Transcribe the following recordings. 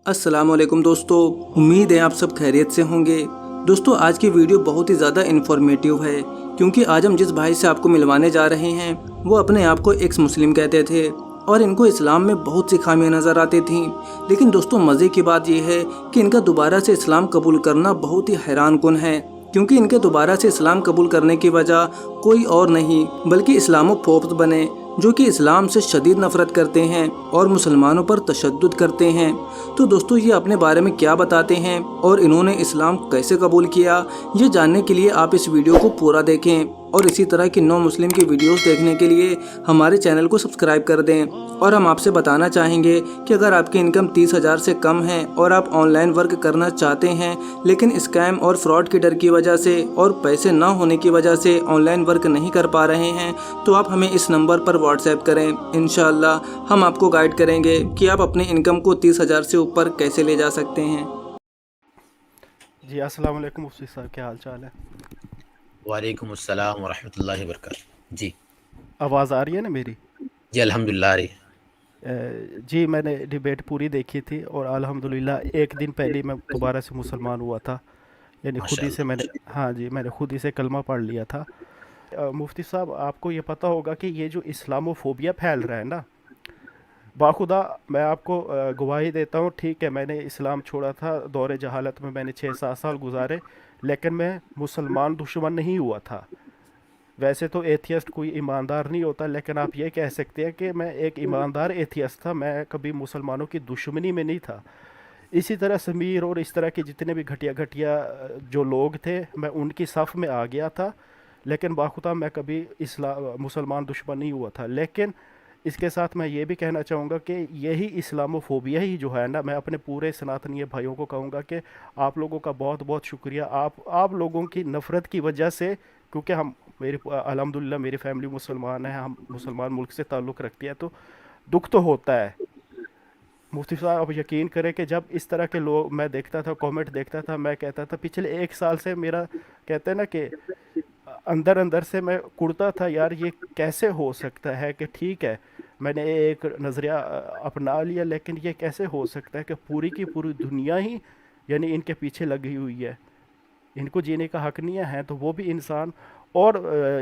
अस्सलामुअलैकुम दोस्तों, उम्मीद है आप सब खैरियत से होंगे। दोस्तों, आज की वीडियो बहुत ही ज़्यादा इन्फॉर्मेटिव है क्योंकि आज हम जिस भाई से आपको मिलवाने जा रहे हैं वो अपने आप को एक्स मुस्लिम कहते थे और इनको इस्लाम में बहुत सी खामियां नज़र आती थीं। लेकिन दोस्तों, मज़े की बात यह है कि इनका दोबारा से इस्लाम कबूल करना बहुत ही हैरान कुन है क्योंकि इनके दोबारा से इस्लाम कबूल करने की वजह कोई और नहीं बल्कि इस्लामोफोब्स बने, जो कि इस्लाम से शदीद नफरत करते हैं और मुसलमानों पर तशद्दुद करते हैं। तो दोस्तों, ये अपने बारे में क्या बताते हैं और इन्होंने इस्लाम कैसे कबूल किया, ये जानने के लिए आप इस वीडियो को पूरा देखें और इसी तरह की नौ मुस्लिम की वीडियोस देखने के लिए हमारे चैनल को सब्सक्राइब कर दें। और हम आपसे बताना चाहेंगे कि अगर आपकी इनकम 30,000 से कम है और आप ऑनलाइन वर्क करना चाहते हैं लेकिन स्कैम और फ्रॉड के डर की वजह से और पैसे ना होने की वजह से ऑनलाइन वर्क नहीं कर पा रहे हैं, तो आप हमें इस नंबर पर व्हाट्सएप करें। इंशाअल्लाह हम आपको गाइड करेंगे कि आप अपनी इनकम को 30,000 से ऊपर कैसे ले जा सकते हैं। जी अस्सलाम वालेकुम मुफ्ती साहब, क्या हाल चाल है? वालेकुम अस्सलाम वरहमतुल्लाहि वबरकातुहू। जी आवाज़ आ रही है ना मेरी? जी अल्हम्दुलिल्लाह आ रही है। जी मैंने डिबेट पूरी देखी थी और अल्हम्दुलिल्लाह एक दिन पहले ही मैं दोबारा से मुसलमान हुआ था। यानी खुद ही से मैंने, माशाअल्लाह। हाँ जी, मैंने खुद ही से कलमा पढ़ लिया था। मुफ्ती साहब, आपको ये पता होगा कि ये जो इस्लामोफोबिया फैल रहा है ना, बाखुदा मैं आपको गवाही देता हूँ। ठीक है, मैंने इस्लाम छोड़ा था, दौरे जहालत में मैंने 6-7 साल गुजारे, लेकिन मैं मुसलमान दुश्मन नहीं हुआ था। वैसे तो एथियस्ट कोई ईमानदार नहीं होता, लेकिन आप ये कह सकते हैं कि मैं एक ईमानदार एथियस्ट था, मैं कभी मुसलमानों की दुश्मनी में नहीं था। इसी तरह समीर और इस तरह के जितने भी घटिया घटिया जो लोग थे, मैं उनकी सफ़ में आ गया था, लेकिन बाखुदा मैं कभी मुसलमान दुश्मन नहीं हुआ था। लेकिन इसके साथ मैं ये भी कहना चाहूँगा कि यही इस्लामोफोबिया ही जो है ना, मैं अपने पूरे सनातनीय भाइयों को कहूँगा कि आप लोगों का बहुत बहुत शुक्रिया। आप लोगों की नफ़रत की वजह से, क्योंकि हम मेरे अल्हम्दुलिल्लाह मेरी फैमिली मुसलमान है, हम मुसलमान मुल्क से ताल्लुक़ रखती है, तो दुख तो होता है। मुफ्ती साहब, आप यकीन करें कि जब इस तरह के लोग मैं देखता था, कमेंट देखता था, मैं कहता था पिछले 1 साल से मेरा, कहते हैं ना कि अंदर अंदर से मैं कुड़ता था, यार ये कैसे हो सकता है कि ठीक है मैंने एक नज़रिया अपना लिया, लेकिन ये कैसे हो सकता है कि पूरी की पूरी दुनिया ही यानी इनके पीछे लगी हुई है, इनको जीने का हक नहीं है तो वो भी इंसान। और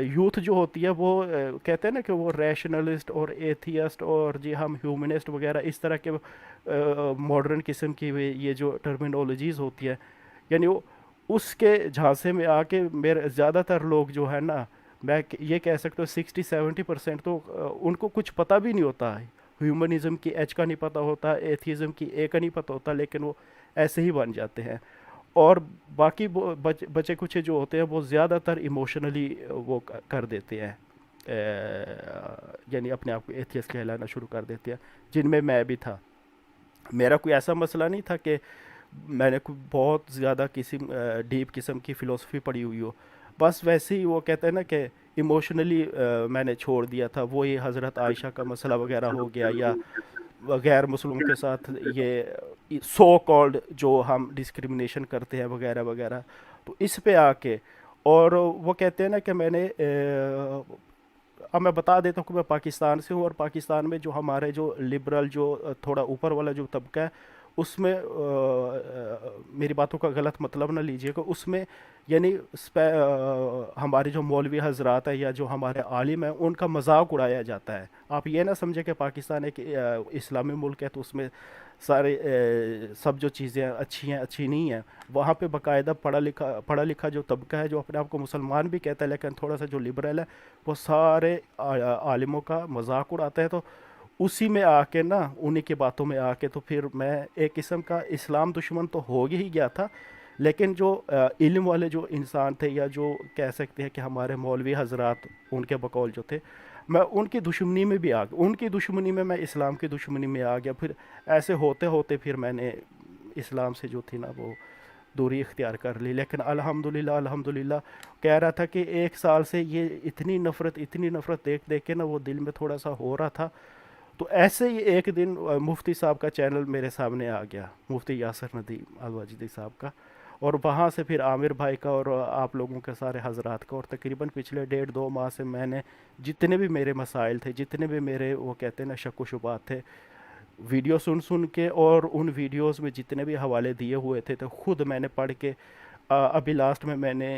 यूथ जो होती है वो कहते हैं ना कि वो रैशनलिस्ट और एथियस्ट और जी हम ह्यूमनिस्ट वगैरह इस तरह के मॉडर्न किस्म की ये जो टर्मिनोलॉजीज़ होती है, यानी वो उसके झांसे में आके मेरे ज़्यादातर लोग जो है ना, मैं ये कह सकता हूँ 60-70% तो उनको कुछ पता भी नहीं होता है। ह्यूमनिज़म की एच का नहीं पता होता, एथिज़म की ए का नहीं पता होता, लेकिन वो ऐसे ही बन जाते हैं। और बाकी बचे कुछ जो होते हैं वो ज़्यादातर इमोशनली वो कर देते हैं, यानी अपने आप को एथियस्ट कहलाना शुरू कर देते हैं, जिनमें मैं भी था। मेरा कोई ऐसा मसला नहीं था कि मैंने कोई बहुत ज़्यादा किसी डीप किस्म की फ़िलोसफी पढ़ी हुई हो, बस वैसे ही वो कहते हैं ना कि इमोशनली मैंने छोड़ दिया था। वो ये हज़रत आयशा का मसला वगैरह हो गया, या गैर मुस्लिम के साथ ये सो कॉल्ड जो हम डिस्क्रिमिनेशन करते हैं वगैरह वगैरह, तो इस पे आके और वो कहते हैं ना कि मैंने अब मैं बता देता हूँ कि मैं पाकिस्तान से हूँ, और पाकिस्तान में जो हमारे जो लिबरल जो थोड़ा ऊपर वाला जो तबका है उसमें मेरी बातों का गलत मतलब ना लीजिएगा, उसमें यानी हमारे जो मौलवी हजरात है या जो हमारे आलिम हैं उनका मजाक उड़ाया जाता है। आप ये ना समझे कि पाकिस्तान एक इस्लामी मुल्क है तो उसमें सारे सब जो चीज़ें अच्छी हैं अच्छी नहीं हैं। वहाँ पे बाकायदा पढ़ा लिखा जो तबका है जो अपने आप को मुसलमान भी कहता है लेकिन थोड़ा सा जो लिबरल है, वो सारे आलिमों का मजाक उड़ाता है। तो उसी में आके ना, उन्हीं की बातों में आके तो फिर मैं एक किस्म का इस्लाम दुश्मन तो हो ही गया था, लेकिन जो इल्म वाले जो इंसान थे या जो कह सकते हैं कि हमारे मौलवी हजरात उनके बकौल जो थे, मैं उनकी दुश्मनी में भी आ गया, उनकी दुश्मनी में मैं इस्लाम की दुश्मनी में आ गया। फिर ऐसे होते होते फिर मैंने इस्लाम से जो थी ना वो दूरी इख्तियार कर ली। लेकिन अल्हम्दुलिल्लाह अल्हम्दुलिल्लाह कह रहा था कि 1 साल से ये इतनी नफ़रत देख देख के ना वो दिल में थोड़ा सा हो रहा था। तो ऐसे ही एक दिन मुफ्ती साहब का चैनल मेरे सामने आ गया, मुफ्ती यासर नदीम अलवाजिदी साहब का, और वहाँ से फिर आमिर भाई का और आप लोगों के सारे हजरात का, और तकरीबन पिछले 1.5-2 माह से मैंने जितने भी मेरे मसाइल थे, जितने भी मेरे वो कहते हैं ना शक व शुबात थे, वीडियो सुन सुन के और उन वीडियोस में जितने भी हवाले दिए हुए थे तो खुद मैंने पढ़ के अभी लास्ट में मैंने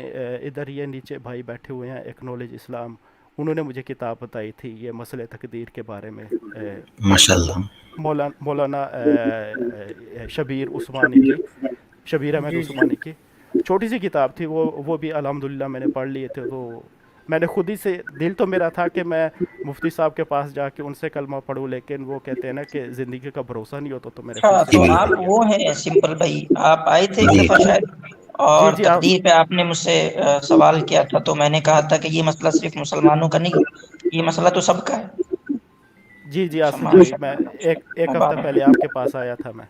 इधर ये नीचे भाई बैठे हुए हैं एक्नॉलेज इस्लाम, उन्होंने मुझे किताब बताई थी ये मसले तकदीर के बारे में, माशाल्लाह। मौलाना शबीर उस्मानी की, शबीर अहमद उस्मानी की छोटी सी किताब थी वो भी अल्हम्दुलिल्लाह मैंने पढ़ लिए थे। तो मैंने खुद ही से दिल तो मेरा था कि मैं मुफ्ती साहब के पास जाके उनसे कलमा पढ़ूं, लेकिन वो कहते हैं ना कि ज़िंदगी का भरोसा नहीं होता, तो मैंने खुद अच्छा, से जी तो पढ़ आप के बिल्कुल। वो हैं सिंपल भाई, आप आए थे एक जी दफा शायद जी और जी आप तकदीर पे आपने मुझसे सवाल किया था, तो मैंने कहा था कि ये मसला सिर्फ मुसलमानों का नहीं, ये मसला तो सबका है। जी जी आसिफ क्षमा भाई, मैं एक मैं हफ्ता बाद में। पहले आपके पास आया था मैं।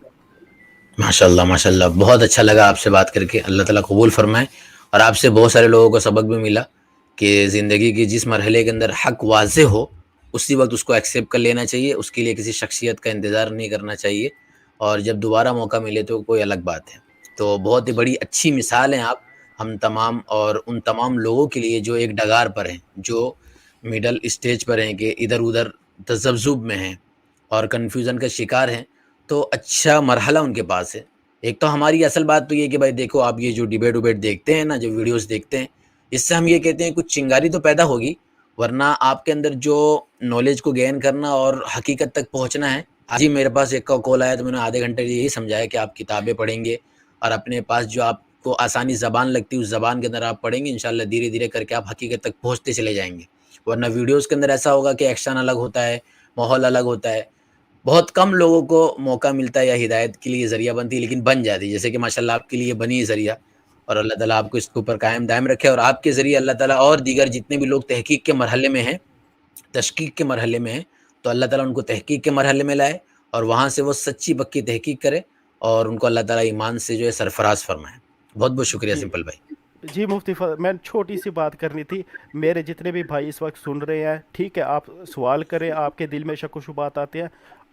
माशाल्लाह माशाल्लाह, बहुत अच्छा लगा आपसे बात करके, अल्लाह ताला कबूल फरमाए। और आपसे बहुत सारे लोगों को सबक भी मिला कि ज़िंदगी की जिस मरहले के अंदर हक वाज़े हो उसी वक्त उसको एक्सेप्ट कर लेना चाहिए, उसके लिए किसी शख्सियत का इंतज़ार नहीं करना चाहिए, और जब दोबारा मौका मिले तो कोई अलग बात है। तो बहुत ही बड़ी अच्छी मिसाल हैं आप हम तमाम, और उन तमाम लोगों के लिए जो एक डगार पर हैं, जो मिडल स्टेज पर हैं, कि इधर उधर तज़ब्ज़ुब में हैं और कन्फ्यूज़न का शिकार हैं। तो अच्छा मरहला उनके पास है। एक तो हमारी असल बात तो ये है कि भाई देखो, आप ये जो डिबेट उबेट देखते हैं ना, जो वीडियोज़ देखते हैं, इससे हम ये कहते हैं कुछ चिंगारी तो पैदा होगी, वरना आपके अंदर जो नॉलेज को गेन करना और हकीकत तक पहुँचना है। आज ही मेरे पास एक का कॉल आया तो मैंने आधे घंटे यही समझाया कि आप किताबें पढ़ेंगे और अपने पास जो आपको आसानी ज़बान लगती है उस ज़बान के अंदर आप पढ़ेंगे, इंशाल्लाह धीरे-धीरे करके आप हकीकत तक पहुँचते चले जाएँगे। वरना वीडियोज़ के अंदर ऐसा होगा कि एक्शन अलग होता है, माहौल अलग होता है। बहुत कम लोगों को मौका मिलता है या हिदायत के लिए ज़रिया बनती है, लेकिन बन जाती है। जैसे कि माशाल्लाह आपके लिए बनी है ज़रिया, और अल्लाह ताला आपको इसके ऊपर कायम दायम रखे, और आपके ज़रिए अल्लाह ताला और दीगर जितने भी लोग तहकीक के मरहले में हैं, तशकीक के मरहले में हैं, तो अल्लाह ताला उनको तहकीक के मरहले में लाए और वहाँ से वो सच्ची पक्की तहकीक करे और उनको अल्लाह ताला ईमान से जो है सरफराज फरमाए। बहुत-बहुत शुक्रिया जी सिंपल भाई। जी मैं छोटी सी बात करनी थी। मेरे जितने भी भाई इस वक्त सुन रहे हैं, ठीक है, आप सवाल करें, आपके दिल में शक व शुबात आते हैं,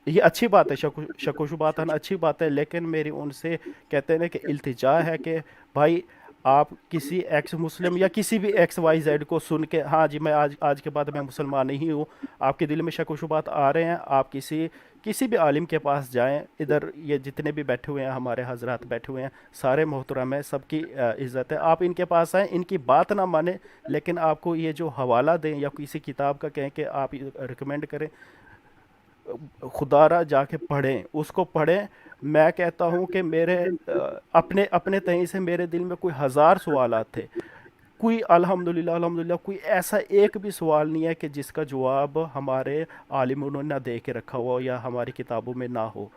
ये अच्छी बात है, शक व शुबात आना अच्छी बात है, लेकिन मेरी उनसे कहते हैं ना कि इल्तिजा है कि भाई आप किसी एक्स मुस्लिम या किसी भी एक्स वाई जेड को सुन के हाँ जी मैं आज आज के बाद मैं मुसलमान नहीं हूँ, आपके दिल में शक व शुबात आ रहे हैं, आप किसी किसी भी आलिम के पास जाएं। इधर ये जितने भी बैठे हुए हैं, हमारे हजरात बैठे हुए हैं, सारे मोहतरम हैं, सबकी इज़्ज़त है। आप इनके पास आएँ, इनकी बात ना माने, लेकिन आपको ये जो हवाला दें या किसी किताब का कहें कि आप रिकमेंड करें, खुदारा जाके पढ़ें, उसको पढ़ें। मैं कहता हूँ कि मेरे अपने अपने तहीं से मेरे दिल में कोई हज़ार सवालात थे, कोई अल्हम्दुलिल्लाह अल्हम्दुलिल्लाह कोई ऐसा एक भी सवाल नहीं है कि जिसका जवाब हमारे आलिमों ने ना दे के रखा हुआ या हमारी किताबों में ना हो।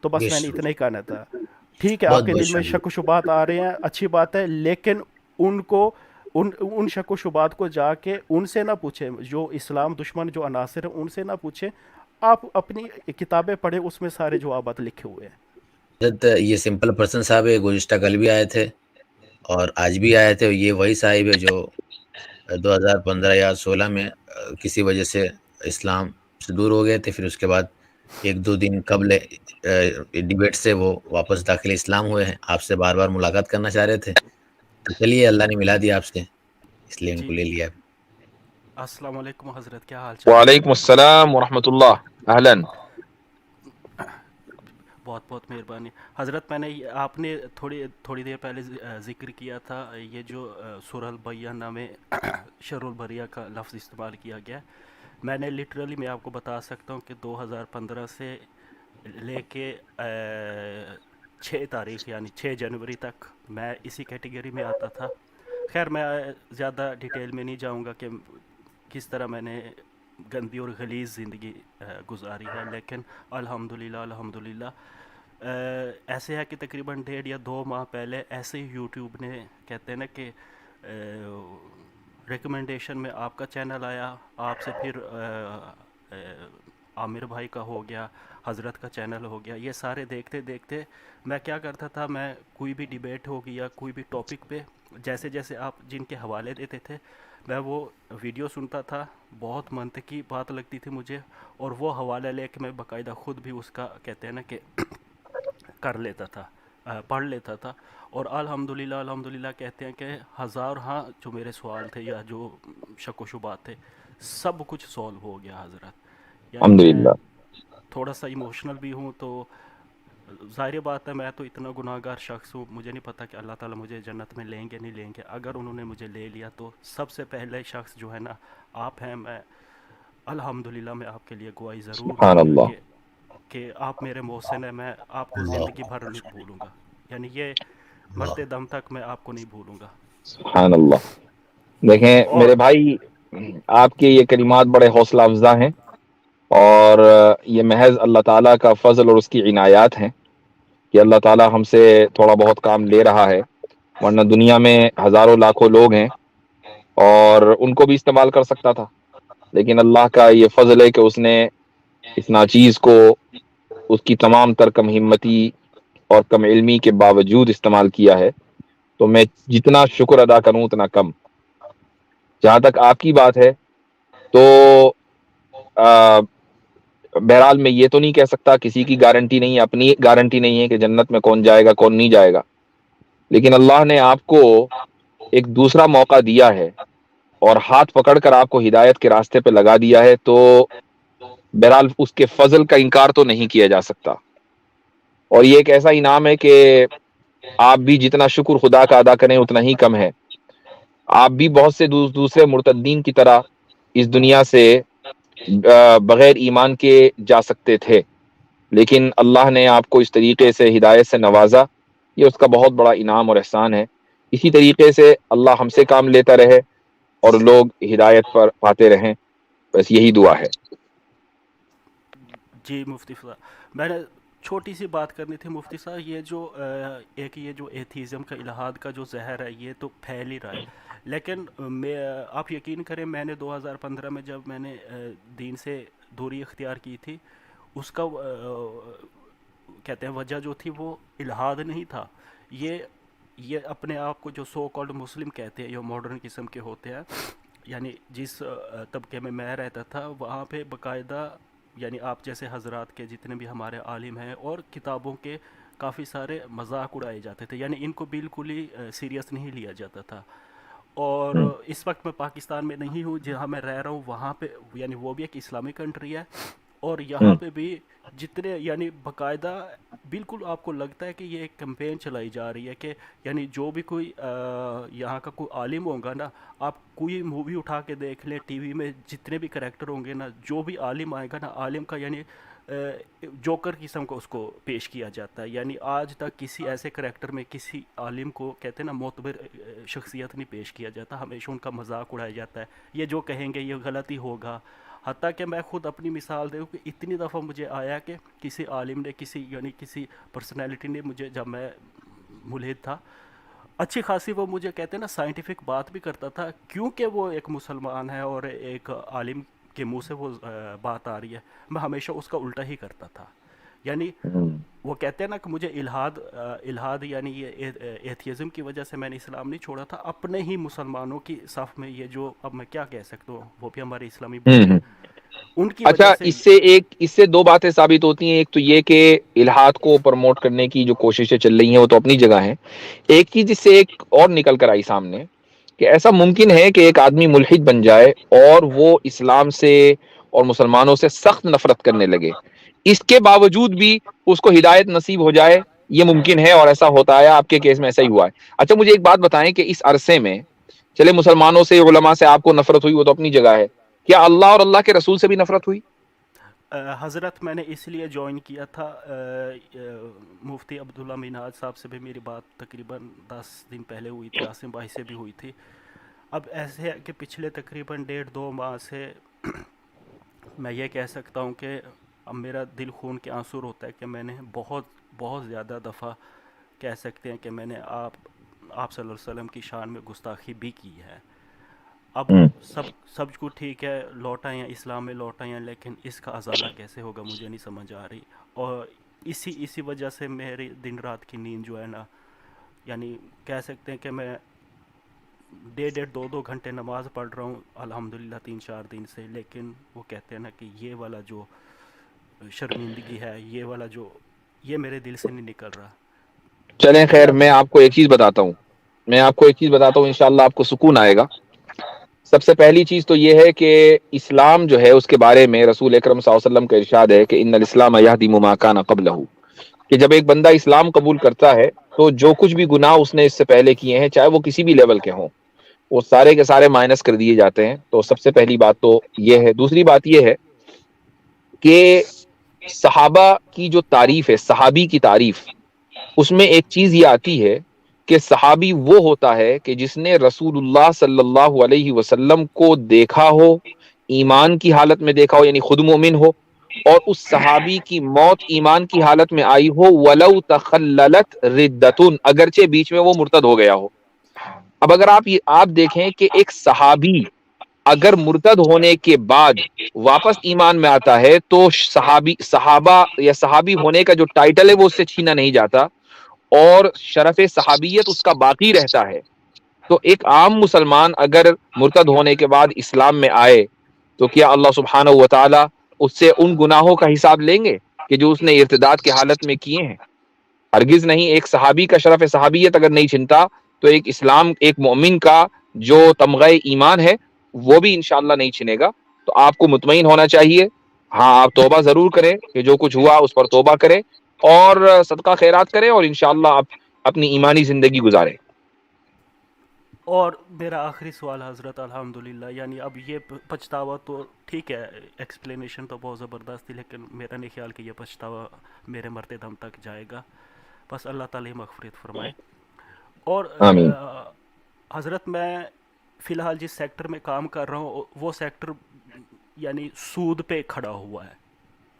तो बस मैंने बेशक, इतना ही कहना था। ठीक है, आपके बहुत-बहुत दिल में शुक्रिया। शक व शुबात आ रहे हैं, अच्छी बात है, लेकिन उनको उन शक व शुबात को जाके उनसे ना पूछें, जो इस्लाम दुश्मन जो अनासिर हैं उनसे ना पूछें, आप अपनी किताबें पढ़ें, उसमें सारे जवाबात लिखे हुए हैं। हज़रत ये सिंपल पर्सन साहब है, गुज़िश्ता कल भी आए थे और आज भी आए थे। ये वही साहिब है जो 2015 या 16 में किसी वजह से इस्लाम से दूर हो गए थे। फिर उसके बाद 1-2 दिन कबल डिबेट से वो वापस दाखिल इस्लाम हुए हैं। आपसे बार-बार मुलाकात करना चाह रहे थे। तो चलिए अल्लाह ने मिला दिया आपसे, इसलिए जी इनको ले लिया। अस्सलाम वालेकुम हज़रत, क्या हाल चाल है? वालेकुम अस्सलाम वरहमतुल्लाह। अहलन। बहुत बहुत मेहरबानी हज़रत। मैंने आपने थोड़ी थोड़ी देर पहले ज़िक्र किया था ये जो सूरह बय्यना में शरुल बरिया का लफ्ज़ इस्तेमाल किया गया। मैंने लिटरली मैं आपको बता सकता हूँ कि 2015 से लेके 6 तारीख यानी 6 जनवरी तक मैं इसी कैटेगरी में आता था। खैर मैं ज़्यादा डिटेल में नहीं जाऊँगा कि किस तरह मैंने गंदी और गलीज़ ज़िंदगी गुजारी है, लेकिन अल्हम्दुलिल्लाह अल्हम्दुलिल्लाह ऐसे है कि तकरीबन 1.5 या 2 माह पहले ऐसे ही यूट्यूब ने कहते हैं ना कि रिकमेंडेशन में आपका चैनल आया, आपसे फिर आमिर भाई का हो गया, हज़रत का चैनल हो गया। ये सारे देखते देखते मैं क्या करता था, मैं कोई भी डिबेट होगी या कोई भी टॉपिक पे जैसे जैसे आप जिनके हवाले देते थे मैं वो वीडियो सुनता था, बहुत मंतकी बात लगती थी मुझे, और वो हवाला लेके मैं बाकायदा ख़ुद भी उसका कहते हैं ना कि कर लेता था, पढ़ लेता था। और अल्हम्दुलिल्लाह अल्हम्दुलिल्लाह कहते हैं कि हज़ार हाँ जो मेरे सवाल थे या जो शक व शुबात थे सब कुछ सॉल्व हो गया हज़रत। यानी मैं अल्हम्दुलिल्लाह। تھوڑا سا ایموشنل بھی ہوں، تو ظاہر بات ہے میں تو اتنا گناہگار شخص ہوں، مجھے نہیں پتہ کہ اللہ تعالیٰ مجھے جنت میں لیں گے نہیں لیں گے. اگر انہوں نے مجھے لے لیا تو سب سے پہلے شخص جو ہے نا آپ ہیں. میں الحمدللہ میں آپ کے لیے گواہی ضرور سبحان دوں گا اللہ کہ آپ میرے محسن ہیں. میں آپ کو زندگی بھر نہیں بھولوں گا، یعنی یہ مرتے دم تک میں آپ کو نہیں بھولوں گا. سبحان اللہ. دیکھیں اور میرے بھائی، آپ کے یہ کلمات بڑے حوصلہ افزا ہیں، اور یہ محض اللہ تعالیٰ کا فضل اور اس کی عنایات ہیں کہ اللہ تعالیٰ ہم سے تھوڑا بہت کام لے رہا ہے، ورنہ دنیا میں ہزاروں لاکھوں لوگ ہیں اور ان کو بھی استعمال کر سکتا تھا. لیکن اللہ کا یہ فضل ہے کہ اس نے اس ناچیز کو اس کی تمام تر کم ہمتی اور کم علمی کے باوجود استعمال کیا ہے. تو میں جتنا شکر ادا کروں اتنا کم. جہاں تک آپ کی بات ہے تو بہرحال میں یہ تو نہیں کہہ سکتا، کسی کی گارنٹی نہیں ہے، اپنی گارنٹی نہیں ہے کہ جنت میں کون جائے گا کون نہیں جائے گا. لیکن اللہ نے آپ کو ایک دوسرا موقع دیا ہے اور ہاتھ پکڑ کر آپ کو ہدایت کے راستے پہ لگا دیا ہے، تو بہرحال اس کے فضل کا انکار تو نہیں کیا جا سکتا. اور یہ ایک ایسا انعام ہے کہ آپ بھی جتنا شکر خدا کا ادا کریں اتنا ہی کم ہے. آپ بھی بہت سے دوسرے مرتدین کی طرح اس دنیا سے بغیر ایمان کے جا سکتے تھے، لیکن اللہ نے آپ کو اس طریقے سے ہدایت سے نوازا. یہ اس کا بہت بڑا انعام اور احسان ہے. اسی طریقے سے اللہ ہم سے کام لیتا رہے اور لوگ ہدایت پر پاتے رہیں، بس یہی دعا ہے. جی مفتی صاحب، میں نے چھوٹی سی بات کرنی تھی مفتی صاحب. یہ جو ایک یہ جو ایتھیزم کا الہاد کا جو زہر ہے یہ تو پھیل ہی رہا ہے، لیکن میں آپ یقین کریں میں نے 2015 میں جب میں نے دین سے دوری اختیار کی تھی، اس کا کہتے ہیں وجہ جو تھی وہ الہاد نہیں تھا. یہ اپنے آپ کو جو سو کالڈ مسلم کہتے ہیں، جو ماڈرن قسم کے ہوتے ہیں، یعنی جس طبقے میں رہتا تھا وہاں پہ باقاعدہ یعنی آپ جیسے حضرات کے جتنے بھی ہمارے عالم ہیں اور کتابوں کے کافی سارے مذاق اڑائے جاتے تھے، یعنی ان کو بالکل ہی سیریس نہیں لیا جاتا تھا. اور اس وقت میں پاکستان میں نہیں ہوں، جہاں میں رہ رہا ہوں وہاں پہ یعنی وہ بھی ایک اسلامی کنٹری ہے، اور یہاں پہ بھی جتنے یعنی باقاعدہ بالکل آپ کو لگتا ہے کہ یہ ایک کمپین چلائی جا رہی ہے کہ یعنی جو بھی کوئی یہاں کا کوئی عالم ہوگا نا، آپ کوئی مووی اٹھا کے دیکھ لیں، ٹی وی میں جتنے بھی کریکٹر ہوں گے نا، جو بھی عالم آئے گا نا، عالم کا یعنی جوکر قسم کو اس کو پیش کیا جاتا ہے. یعنی آج تک کسی ایسے کریکٹر میں کسی عالم کو کہتے ہیں نا معتبر شخصیت نہیں پیش کیا جاتا، ہمیشہ ان کا مذاق اڑایا جاتا ہے. یہ جو کہیں گے یہ غلط ہی ہوگا. حتیٰ کہ میں خود اپنی مثال دوں کہ اتنی دفعہ مجھے آیا کہ کسی عالم نے کسی پرسنالٹی نے مجھے، جب میں ملحد تھا اچھی خاصی، وہ مجھے کہتے ہیں نا سائنٹیفک بات بھی کرتا تھا، کیونکہ وہ ایک مسلمان ہے اور ایک عالم کے منہ سے وہ بات آ رہی ہے، میں ہمیشہ اس کا الٹا ہی کرتا تھا. یعنی وہ کہتے ہیں نا کہ مجھے الہاد یعنی یہ ایتھیزم کی وجہ سے میں نے اسلام نہیں چھوڑا تھا. اپنے ہی مسلمانوں کی صف میں یہ جو اب میں کیا کہہ سکتا ہوں، وہ بھی ہمارے اسلامی بھائی ہیں، ان کی اچھا، وجہ سے اس سے دو باتیں ثابت ہوتی ہیں. ایک تو یہ کہ الہاد کو پروموٹ کرنے کی جو کوششیں چل رہی ہیں وہ تو اپنی جگہ ہیں. ایک چیز اس سے ایک اور نکل کر آئی سامنے کہ ایسا ممکن ہے کہ ایک آدمی ملحد بن جائے اور وہ اسلام سے اور مسلمانوں سے سخت نفرت کرنے لگے، اس کے باوجود بھی اس کو ہدایت نصیب ہو جائے. یہ ممکن ہے اور ایسا ہوتا ہے. آپ کے کیس میں ایسا ہی ہوا ہے. اچھا مجھے ایک بات بتائیں کہ اس عرصے میں چلے مسلمانوں سے، علماء سے آپ کو نفرت ہوئی وہ تو اپنی جگہ ہے، کیا اللہ اور اللہ کے رسول سے بھی نفرت ہوئی؟ حضرت میں نے اس لیے جوائن کیا تھا، مفتی عبداللہ مینہاج صاحب سے بھی میری بات تقریباً 10 دن پہلے ہوئی تھی، عاصم بھائی سے بھی ہوئی تھی. اب ایسے ہے کہ پچھلے تقریباً 1.5-2 ماہ سے میں یہ کہہ سکتا ہوں کہ اب میرا دل خون کے آنسو ہوتا ہے کہ میں نے بہت بہت زیادہ دفعہ کہہ سکتے ہیں کہ میں نے آپ صلی اللہ علیہ وسلم کی شان میں گستاخی بھی کی ہے. اب سب کو ٹھیک ہے، لوٹ آئے ہیں اسلام میں، لوٹ آئے ہیں، لیکن اس کا ازالہ کیسے ہوگا مجھے نہیں سمجھ آ رہی. اور اسی وجہ سے میری دن رات کی نیند جو ہے نا، یعنی کہہ سکتے ہیں کہ میں 1.5-2 گھنٹے نماز پڑھ رہا ہوں الحمدللہ 3-4 دن سے، لیکن وہ کہتے ہیں نا کہ یہ والا جو شرمندگی ہے، یہ میرے دل سے نہیں نکل رہا. چلیں خیر، اللہ میں آپ کو ایک چیز بتاتا ہوں انشاءاللہ آپ کو سکون آئے گا. سب سے پہلی چیز تو یہ ہے کہ اسلام جو ہے اس کے بارے میں رسول اکرم صلی اللہ علیہ وسلم کا ارشاد ہے کہ ان الاسلام یہدم ما کان قبلہ، کہ جب ایک بندہ اسلام قبول کرتا ہے تو جو کچھ بھی گناہ اس نے اس سے پہلے کیے ہیں چاہے وہ کسی بھی لیول کے ہوں وہ سارے کے سارے مائنس کر دیے جاتے ہیں. تو سب سے پہلی بات تو یہ ہے. دوسری بات یہ ہے کہ صحابہ کی جو تعریف ہے، صحابی کی تعریف، اس میں ایک چیز یہ آتی ہے کہ صحابی وہ ہوتا ہے کہ جس نے رسول اللہ صلی اللہ علیہ وسلم کو دیکھا ہو، ایمان کی حالت میں دیکھا ہو، یعنی خود مومن ہو، اور اس صحابی کی موت ایمان کی حالت میں آئی ہو، ولو تخللت ردتن، اگرچہ بیچ میں وہ مرتد ہو گیا ہو. اب اگر آپ دیکھیں کہ ایک صحابی اگر مرتد ہونے کے بعد واپس ایمان میں آتا ہے تو صحابہ یا صحابی ہونے کا جو ٹائٹل ہے وہ اس سے چھینا نہیں جاتا اور شرف صحابیت اس کا باقی رہتا ہے. تو ایک عام مسلمان اگر مرتد ہونے کے بعد اسلام میں آئے تو کیا اللہ سبحانہ و تعالی اس سے ان گناہوں کا حساب لیں گے کہ جو اس نے ارتداد کی حالت میں کیے ہیں؟ ہرگز نہیں. ایک صحابی کا شرف صحابیت اگر نہیں چھنتا تو ایک مومن کا جو تمغہ ایمان ہے وہ بھی انشاءاللہ نہیں چھنے گا. تو آپ کو مطمئن ہونا چاہیے. ہاں، آپ توبہ ضرور کریں کہ جو کچھ ہوا اس پر توبہ کریں اور صدقہ خیرات کریں اور انشاءاللہ آپ اپنی ایمانی زندگی گزاریں. اور میرا آخری سوال حضرت، الحمدللہ، یعنی اب یہ پچھتاوا تو ٹھیک ہے، ایکسپلینیشن تو بہت زبردست تھی، لیکن میرا نہیں خیال کہ یہ پچھتاوا میرے مرتے دم تک جائے گا. بس اللہ تعالی مغفرت فرمائے. اور آمین. حضرت میں فی الحال جس سیکٹر میں کام کر رہا ہوں وہ سیکٹر یعنی سود پہ کھڑا ہوا ہے،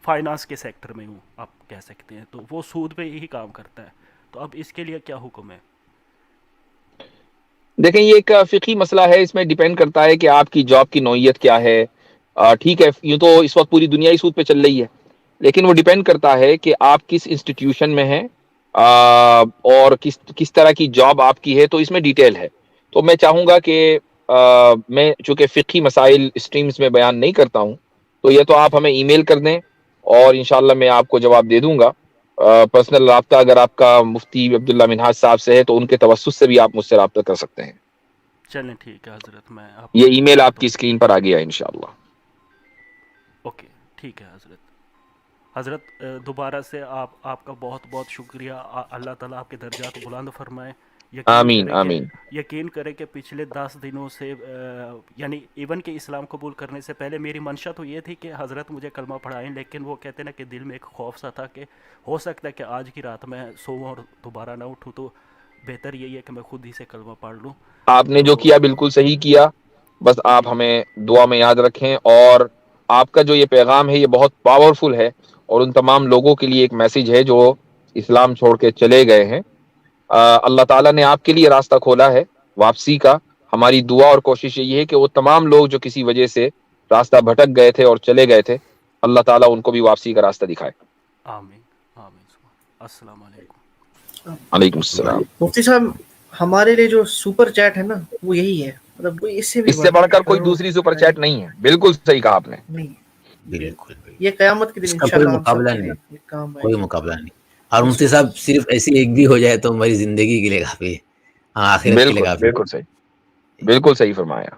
فائنانس کے سیکٹر میں ہوں آپ کہہ سکتے ہیں، تو وہ سود پہ ہی کام کرتا ہے. تو اب اس کے لیے کیا حکم ہے؟ دیکھیں، یہ ایک فقہی مسئلہ ہے. اس میں ڈیپینڈ کرتا ہے کہ آپ کی جاب کی نوعیت کیا ہے. ٹھیک ہے، یوں تو اس وقت پوری دنیا ہی سود پہ چل رہی ہے، لیکن وہ ڈیپینڈ کرتا ہے کہ آپ کس انسٹیٹیوشن میں ہیں اور کس طرح کی جاب آپ کی ہے. تو اس میں ڈیٹیل ہے. تو میں چاہوں گا کہ میں چونکہ فقہی مسائل اسٹریمز میں بیان نہیں کرتا ہوں، تو یہ تو آپ ہمیں ای میل کر دیں اور انشاءاللہ میں آپ کو جواب دے دوں گا. پرسنل رابطہ اگر آپ کا مفتی عبداللہ منہاج صاحب سے ہے تو ان کے توسط سے بھی آپ مجھ سے رابطہ کر سکتے ہیں. چلیں ٹھیک ہے حضرت، میں آپ یہ ای میل آپ کی اسکرین پر آ گیا انشاءاللہ. اوکے ٹھیک ہے حضرت دوبارہ سے آپ کا بہت بہت شکریہ. اللہ تعالیٰ آپ کے درجات بلند فرمائے. آمین آمین. یقین کرے کہ پچھلے 10 دنوں سے یعنی ایون کہ اسلام قبول کرنے سے پہلے میری منشا تو یہ تھی کہ حضرت مجھے کلمہ پڑھائیں، لیکن وہ کہتے نا کہ دل میں ایک خوف سا تھا کہ ہو سکتا ہے کہ آج کی رات میں سوؤں اور دوبارہ نہ اٹھوں، تو بہتر یہی ہے کہ میں خود ہی سے کلمہ پڑھ لوں. آپ نے جو کیا بالکل صحیح کیا. بس آپ ہمیں دعا میں یاد رکھیں، اور آپ کا جو یہ پیغام ہے یہ بہت پاورفل ہے اور ان تمام لوگوں کے لیے ایک میسج ہے جو اسلام چھوڑ کے چلے گئے ہیں. اللہ تعالیٰ نے آپ کے لیے راستہ کھولا ہے واپسی کا. ہماری دعا اور کوشش یہ ہے کہ وہ تمام لوگ جو کسی وجہ سے راستہ بھٹک گئے تھے اور چلے گئے تھے، اللہ تعالیٰ ان کو بھی واپسی کا راستہ دکھائے. آمین آمین. السلام علیکم. علیکم السلام. مفتی صاحب، ہمارے لیے جو سپر چیٹ ہے نا وہ یہی ہے، مطلب کوئی اس سے بڑھ کر کوئی دوسری سپر چیٹ نہیں ہے. بالکل صحیح کہا آپ نے. نہیں. بالکل یہ قیامت کے دن اس کا کوئی انشاءاللہ مقابلہ نہیں، کام آئے کوئی گا. مقابلہ نہیں. اور مفتی صاحب صرف ایسی ایک بھی ہو جائے تو ہماری زندگی کے لیے کافی ہے، ہاں آخرت کے لیے بالکل کافی. بالکل صحیح، بالکل صحیح فرمایا.